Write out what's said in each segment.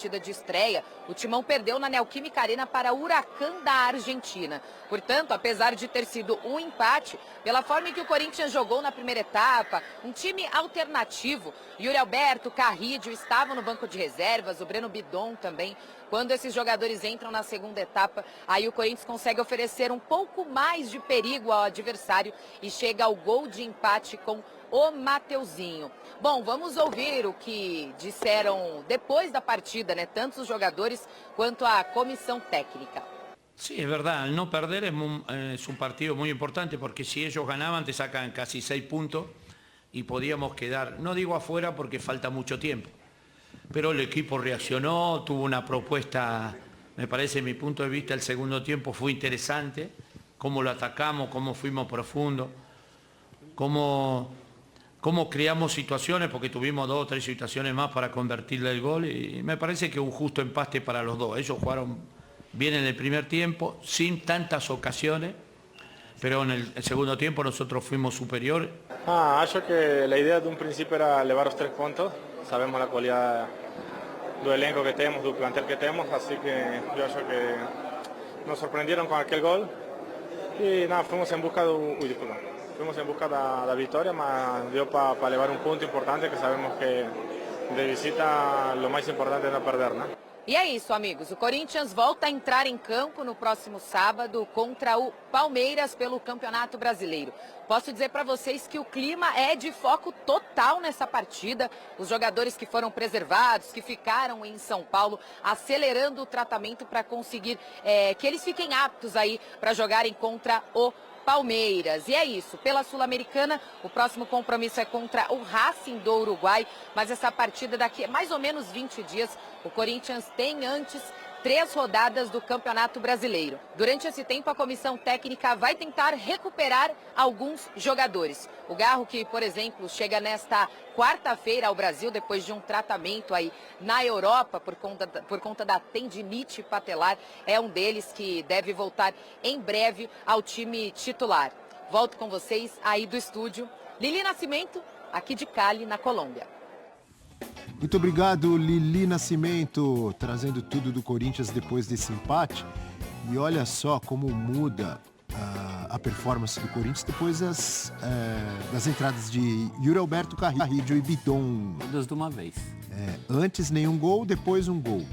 partida de estreia, o Timão perdeu na Neoquímica Arena para o Huracán da Argentina. Portanto, apesar de ter sido um empate, pela forma em que o Corinthians jogou na primeira etapa, um time alternativo, Yuri Alberto, Carrídio estavam no banco de reservas, o Breno Bidon também. Quando esses jogadores entram na segunda etapa, aí o Corinthians consegue oferecer um pouco mais de perigo ao adversário e chega ao gol de empate com o Mateuzinho. Bom, vamos ouvir o que disseram depois da partida, né? Tanto os jogadores quanto a comissão técnica. Sí, es verdad, el no perder es un partido muy importante porque si ellos ganaban te sacan casi 6 puntos y podíamos quedar, no digo afuera porque falta mucho tiempo, pero el equipo reaccionó, tuvo una propuesta, me parece, mi punto de vista, el segundo tiempo fue interesante, cómo lo atacamos, cómo fuimos profundos, cómo creamos situaciones, porque tuvimos 2 o 3 situaciones más para convertirle el gol y me parece que un justo empate para los dos. Ellos jugaron bien en el primer tiempo, sin tantas ocasiones, pero en el segundo tiempo nosotros fuimos superiores. Acho que la idea de un principio era levar los 3 puntos. Sabemos la calidad del elenco que tenemos, del plantel que tenemos, así que yo acho que nos sorprendieron con aquel gol y nada, fuimos en busca de la victoria, mas dio para levar un punto importante que sabemos que de visita lo más importante es no perder, ¿no? E é isso, amigos. O Corinthians volta a entrar em campo no próximo sábado contra o Palmeiras pelo Campeonato Brasileiro. Posso dizer para vocês que o clima é de foco total nessa partida. Os jogadores que foram preservados, que ficaram em São Paulo, acelerando o tratamento para conseguir que eles fiquem aptos aí para jogarem contra o Palmeiras. E é isso, pela Sul-Americana, o próximo compromisso é contra o Racing do Uruguai, mas essa partida daqui a mais ou menos 20 dias, o Corinthians tem antes 3 rodadas do Campeonato Brasileiro. Durante esse tempo, a comissão técnica vai tentar recuperar alguns jogadores. O Garro, que, por exemplo, chega nesta quarta-feira ao Brasil, depois de um tratamento aí na Europa por conta da tendinite patelar, é um deles que deve voltar em breve ao time titular. Volto com vocês aí do estúdio. Lili Nascimento, aqui de Cali, na Colômbia. Muito obrigado, Lili Nascimento, trazendo tudo do Corinthians depois desse empate. E olha só como muda a performance do Corinthians depois das entradas de Yuri Alberto, Carrídio e Bidon. Todas de uma vez. Antes nenhum gol, depois um gol.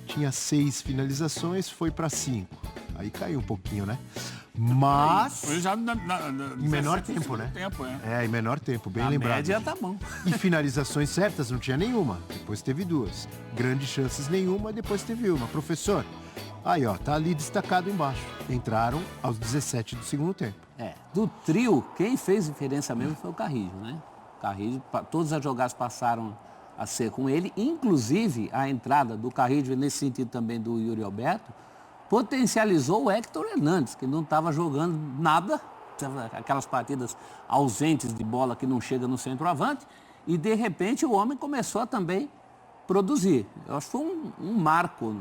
Tinha 6 finalizações, foi para 5. Aí caiu um pouquinho, né? Mas Já em menor tempo, né? Em menor tempo, bem lembrado. A média tá bom. E finalizações certas não tinha nenhuma, depois teve 2. Grandes chances nenhuma, depois teve uma. Professor, aí ó, tá ali destacado embaixo. Entraram aos 17 do segundo tempo. Do trio, quem fez diferença mesmo foi o Carrídio, né? Carrídio, todas as jogadas passaram a ser com ele, inclusive a entrada do Carrídio, nesse sentido também do Yuri Alberto, potencializou o Héctor Hernandes, que não estava jogando nada, aquelas partidas ausentes de bola que não chega no centroavante, e de repente o homem começou a também produzir. Eu acho que foi um marco,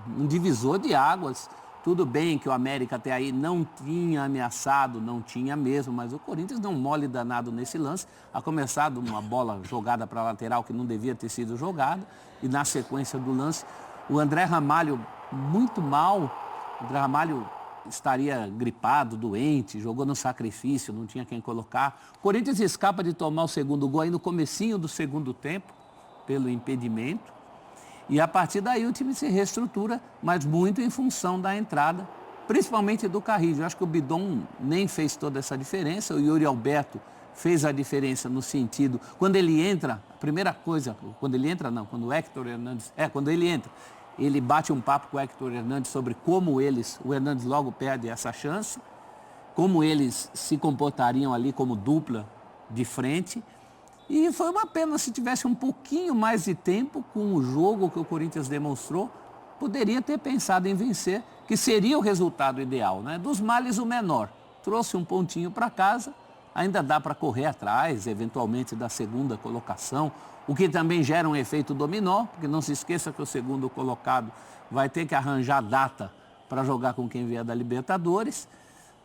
um divisor de águas. Tudo bem que o América até aí não tinha ameaçado, não tinha mesmo, mas o Corinthians não mole danado nesse lance, a começar de uma bola jogada para a lateral que não devia ter sido jogada, e na sequência do lance, o André Ramalho muito mal. O André Ramalho estaria gripado, doente, jogou no sacrifício, não tinha quem colocar. O Corinthians escapa de tomar o segundo gol aí no comecinho do segundo tempo, pelo impedimento. E a partir daí o time se reestrutura, mas muito em função da entrada, principalmente do Carrídio. Eu acho que o Bidon nem fez toda essa diferença, o Yuri Alberto fez a diferença no sentido, quando ele entra, a primeira coisa, quando o Héctor Hernandes, quando ele entra, ele bate um papo com o Héctor Hernandes sobre como o Hernandes logo perde essa chance, como eles se comportariam ali como dupla de frente. E foi uma pena, se tivesse um pouquinho mais de tempo com o jogo que o Corinthians demonstrou, poderia ter pensado em vencer, que seria o resultado ideal, né? Dos males o menor. Trouxe um pontinho para casa, ainda dá para correr atrás, eventualmente, da segunda colocação, o que também gera um efeito dominó, porque não se esqueça que o segundo colocado vai ter que arranjar data para jogar com quem vier da Libertadores.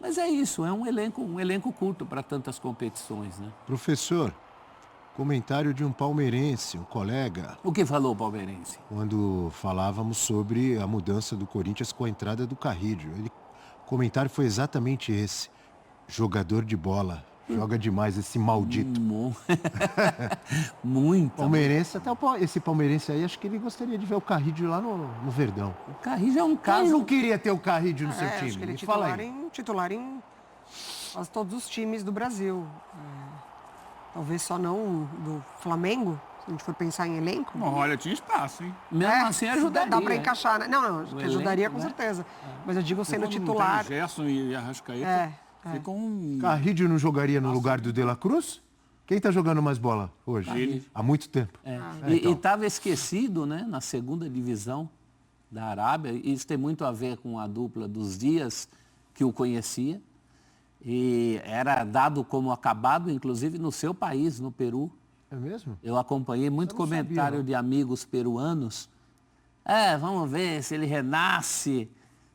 Mas é isso, é um elenco curto para tantas competições, né? Professor, Comentário de um palmeirense, um colega, O que falou o palmeirense? quando falávamos sobre a mudança do Corinthians com a entrada do Carrillo. O comentário foi exatamente esse. Jogador de bola. Joga demais esse maldito. Muito. Palmeirense, até esse palmeirense aí, acho que ele gostaria de ver o Carrillo lá no Verdão. O Carrillo é um Quem caso... não queria ter o Carrillo no seu time? Acho que ele é Me fala titular aí. em quase todos os times do Brasil. Talvez só não do Flamengo, se a gente for pensar em elenco. Bom, olha, tinha espaço, hein? Mesmo assim ajudaria. Dá para encaixar, né? Não, O ajudaria elenco, com né? certeza. Mas eu digo sendo Quando não titular. tem Gerson e Arrascaeta, É. fica um... Carrillo não jogaria no lugar do De La Cruz? Quem tá jogando mais bola hoje? Ele. Há muito tempo. E estava esquecido, né, na segunda divisão da Arábia. Isso tem muito a ver com a dupla dos Dias, que o conhecia. E era dado como acabado, inclusive, no seu país, no Peru. É mesmo? Eu acompanhei muito Eu não sabia, comentário não. de amigos peruanos. Vamos ver se ele renasce.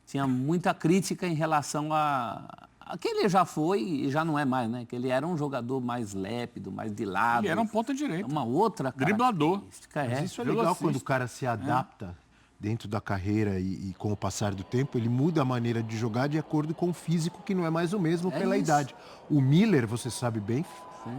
Tinha muita crítica em relação a que ele já foi e já não é mais, né? Que ele era um jogador mais lépido, mais de lado. Ele era um ponta-direita. Uma outra Driblador. característica, Mas isso é legal velocista. quando o cara se adapta dentro da carreira e com o passar do tempo, ele muda a maneira de jogar de acordo com o físico, que não é mais o mesmo pela isso. idade. O Miller, você sabe bem,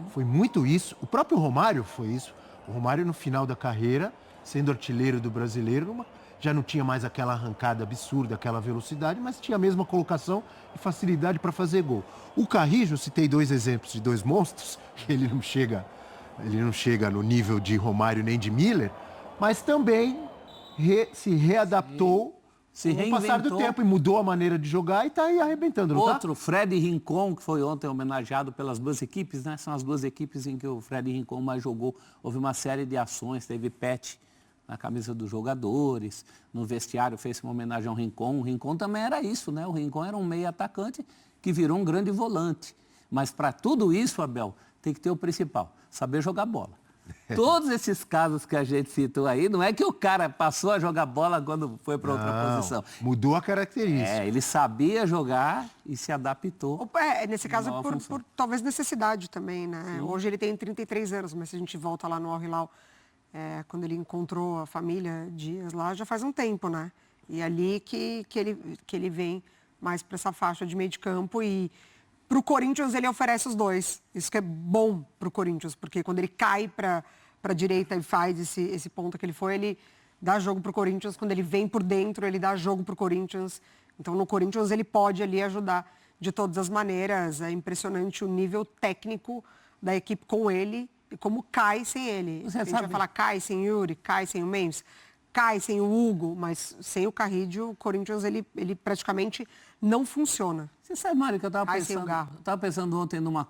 foi muito isso. O próprio Romário foi isso. O Romário, no final da carreira, sendo artilheiro do Brasileiro, já não tinha mais aquela arrancada absurda, aquela velocidade, mas tinha a mesma colocação e facilidade para fazer gol. O Carrillo, citei dois exemplos de dois monstros, ele não chega no nível de Romário nem de Miller, mas também se readaptou Se com o passar do reinventou. tempo e mudou a maneira de jogar e está aí arrebentando, não tá? Outro, Fred Rincon, que foi ontem homenageado pelas duas equipes, né? São as duas equipes em que o Fred Rincon mais jogou. Houve uma série de ações, teve pet na camisa dos jogadores, no vestiário fez uma homenagem ao Rincon. O Rincon também era isso, né? O Rincon era um meio atacante que virou um grande volante. Mas para tudo isso, Abel, tem que ter o principal, saber jogar bola. Todos esses casos que a gente citou aí, não é que o cara passou a jogar bola quando foi para outra posição. Mudou a característica. Ele sabia jogar e se adaptou. Nesse caso, Nova função. por talvez necessidade também, né? Hoje ele tem 33 anos, mas se a gente volta lá no Al Hilal, quando ele encontrou a família Dias lá, já faz um tempo, né? E ali que ele vem mais para essa faixa de meio de campo e para o Corinthians ele oferece os dois. Isso que é bom para o Corinthians, porque quando ele cai para a direita e faz esse ponto que ele foi, ele dá jogo para o Corinthians. Quando ele vem por dentro, ele dá jogo para o Corinthians. Então, no Corinthians, ele pode ali ajudar de todas as maneiras. É impressionante o nível técnico da equipe com ele e como cai sem ele. Você a gente sabe- vai falar cai sem Yuri, cai sem o Memphis, cai sem o Hugo, mas sem o Carrillo, o Corinthians ele praticamente não funciona. Você sabe, Mário, que eu estava Ai, sem o pensando, Garro. ontem numa...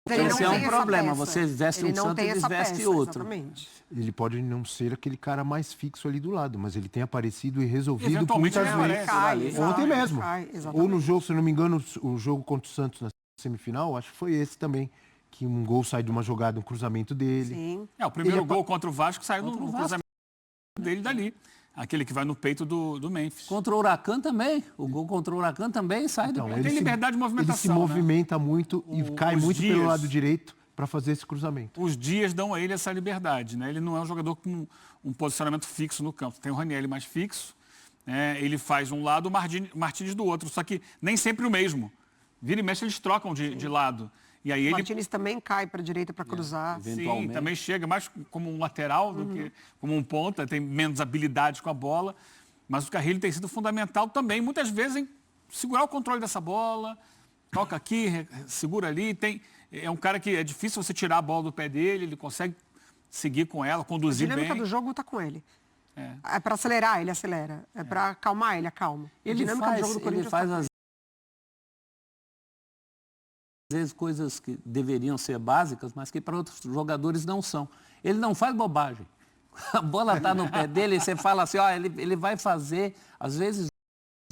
Ele não Esse é um tem essa problema, peça. você veste Ele um não santo tem e essa desveste peça, outro. Exatamente. Ele pode não ser aquele cara mais fixo ali do lado, mas ele tem aparecido e resolvido Eventualmente muitas ele vezes. aparece. exato, Ontem mesmo. cai, exatamente. Ou no jogo, se eu não me engano, o jogo contra o Santos na semifinal, acho que foi esse também, que um gol sai de uma jogada, um cruzamento dele. Sim. O primeiro Ele é gol contra o Vasco saiu Contra o no Vasco. cruzamento dele dali. Aquele que vai no peito do Memphis. Contra o Huracan também. O gol contra o Huracan também sai do... Então, Ele tem liberdade de movimentação, Ele se movimenta muito e cai os muito pelo dias- lado direito para fazer esse cruzamento. Os Dias dão a ele essa liberdade, né? Ele não é um jogador com um posicionamento fixo no campo. Tem o Ranieri mais fixo, né? Ele faz um lado, o Martínez do outro, só que nem sempre o mesmo. Vira e mexe, eles trocam de lado. E aí O ele, Martínez também cai para a direita para cruzar. sim, eventualmente. também chega mais como um lateral do que como um ponta, tem menos habilidade com a bola. Mas o Carrillo tem sido fundamental também, muitas vezes, em segurar o controle dessa bola, toca aqui, segura ali. É um cara que é difícil você tirar a bola do pé dele, ele consegue seguir com ela, A conduzir dinâmica bem. do jogo está com ele. É. É para acelerar, ele acelera. É para acalmar, ele acalma. A Ele dinâmica faz, do jogo do ele Corinthians faz tá com às vezes coisas que deveriam ser básicas, mas que para outros jogadores não são. Ele não faz bobagem. A bola está no pé dele e você fala assim, ó, ele vai fazer, às vezes,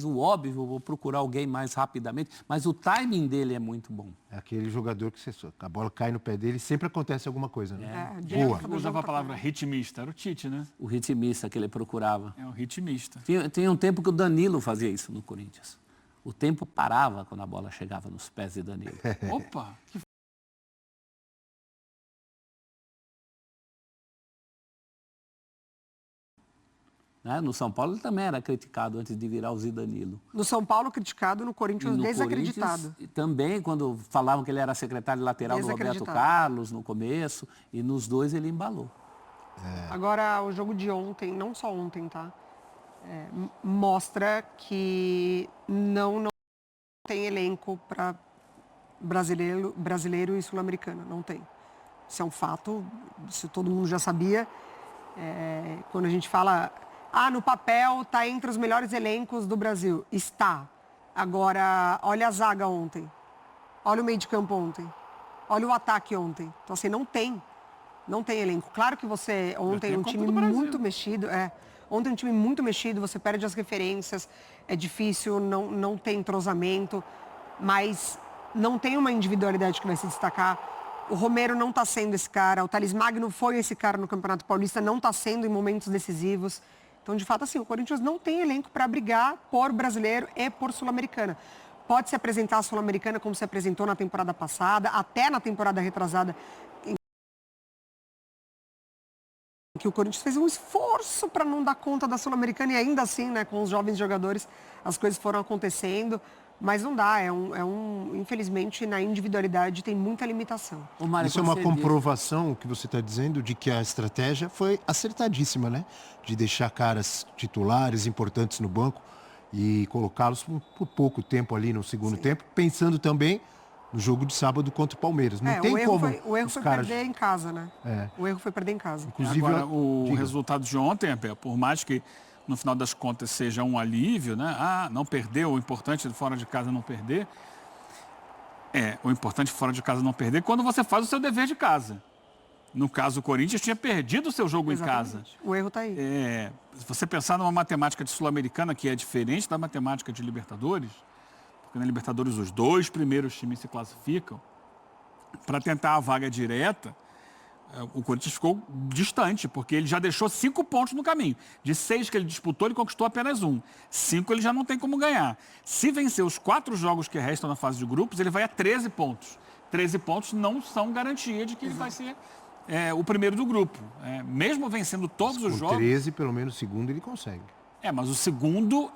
o óbvio, vou procurar alguém mais rapidamente, mas o timing dele é muito bom. É aquele jogador que a bola cai no pé dele e sempre acontece alguma coisa, né? a Boa. dinâmica do Eu jogo usava a tá palavra com ele. ritmista, era o Tite, né? O ritmista que ele procurava. É o ritmista. Tinha um tempo que o Danilo fazia isso no Corinthians. O tempo parava quando a bola chegava nos pés de Danilo. Opa! Né? No São Paulo ele também era criticado antes de virar o Zidanilo. No São Paulo criticado, no Corinthians No desacreditado. Corinthians, também quando falavam que ele era secretário lateral do Roberto Carlos no começo, e nos dois ele embalou. Agora, o jogo de ontem, não só ontem, tá? Mostra que não tem elenco para brasileiro e sul-americano. Não tem. Isso é um fato, isso todo mundo já sabia. Quando a gente fala, no papel está entre os melhores elencos do Brasil. Está. Agora, olha a zaga ontem. Olha o meio de campo ontem. Olha o ataque ontem. Então, assim, não tem elenco. Claro que você, ontem, um time muito mexido. Ontem um time muito mexido, você perde as referências, é difícil, não tem entrosamento, mas não tem uma individualidade que vai se destacar. O Romero não está sendo esse cara, o Thales Magno foi esse cara no Campeonato Paulista, não está sendo em momentos decisivos. Então, de fato, assim, o Corinthians não tem elenco para brigar por brasileiro e por Sul-Americana. Pode se apresentar a Sul-Americana como se apresentou na temporada passada, até na temporada retrasada, que o Corinthians fez um esforço para não dar conta da Sul-Americana e ainda assim, né, com os jovens jogadores, as coisas foram acontecendo, mas não dá, infelizmente, na individualidade tem muita limitação. Isso é uma comprovação, o que você está dizendo, de que a estratégia foi acertadíssima, né? De deixar caras titulares importantes no banco e colocá-los por pouco tempo ali no segundo tempo, pensando também no jogo de sábado contra o Palmeiras. Não tem como. O erro foi perder em casa, né? O erro foi perder em casa. Inclusive, agora, o resultado de ontem, por mais que no final das contas seja um alívio, né? Não perdeu, o importante é fora de casa não perder. O importante fora de casa não perder quando você faz o seu dever de casa. No caso, o Corinthians tinha perdido o seu jogo em casa. O erro está aí. Se você pensar numa matemática de Sul-Americana que é diferente da matemática de Libertadores, porque na Libertadores os dois primeiros times se classificam, para tentar a vaga direta, o Corinthians ficou distante, porque ele já deixou 5 pontos no caminho. De 6 que ele disputou, ele conquistou apenas 1. 5 ele já não tem como ganhar. Se vencer os 4 jogos que restam na fase de grupos, ele vai a 13 pontos. 13 pontos não são garantia de que ele vai ser o primeiro do grupo. Mesmo vencendo todos os jogos... 13, pelo menos, o segundo ele consegue. Mas o segundo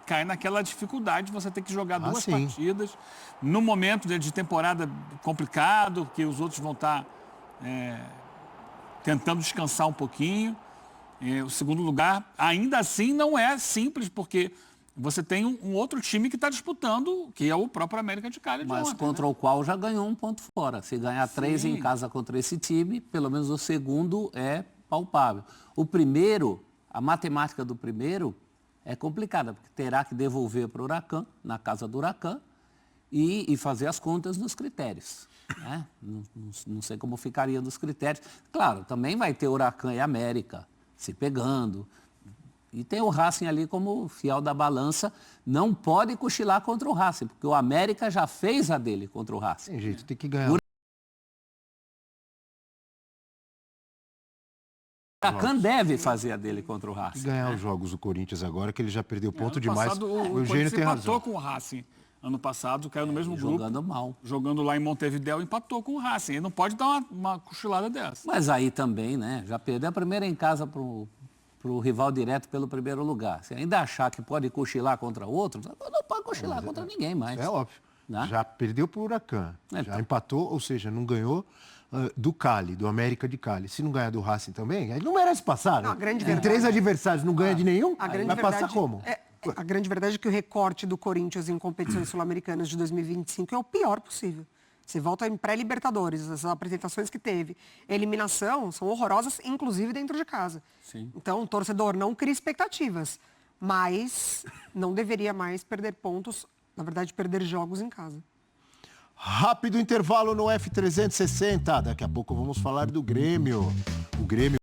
cai naquela dificuldade de você ter que jogar 2 partidas no momento de temporada complicado, que os outros vão estar tentando descansar um pouquinho. O segundo lugar, ainda assim, não é simples, porque você tem um outro time que está disputando, que é o próprio América de Cali. Mas contra o qual já ganhou 1 ponto fora. Se ganhar 3 em casa contra esse time, pelo menos o segundo é palpável. O primeiro... A matemática do primeiro é complicada, porque terá que devolver para o Huracan, na casa do Huracan, e fazer as contas nos critérios. Né? Não sei como ficaria nos critérios. Claro, também vai ter Huracan e América se pegando. E tem o Racing ali como fiel da balança. Não pode cochilar contra o Racing, porque o América já fez a dele contra o Racing. Tem jeito, tem que ganhar. O Huracan deve fazer a dele contra o Racing. Ganhar os jogos do Corinthians agora, que ele já perdeu ponto demais. Passado, o Eugênio tem razão. Empatou com o Racing. Ano passado, caiu no mesmo grupo. Jogando mal. Jogando lá em Montevidéu, empatou com o Racing. Ele não pode dar uma cochilada dessa. Mas aí também, né? Já perdeu a primeira em casa pro rival direto pelo primeiro lugar. Se ainda achar que pode cochilar contra outro, não pode cochilar contra ninguém mais. É óbvio. Né? Já perdeu pro Huracan. Já empatou, ou seja, não ganhou do Cali, do América de Cali. Se não ganhar do Racing também, ele não merece passar, né? Tem 3 adversários, não ganha de nenhum, vai passar como? A grande verdade é que o recorte do Corinthians em competições sul-americanas de 2025 é o pior possível. Você volta em pré-Libertadores, as apresentações que teve. A eliminação são horrorosas, inclusive dentro de casa. Sim. Então, o torcedor não cria expectativas, mas não deveria mais perder pontos, na verdade, perder jogos em casa. Rápido intervalo no F360. Daqui a pouco vamos falar do Grêmio. O Grêmio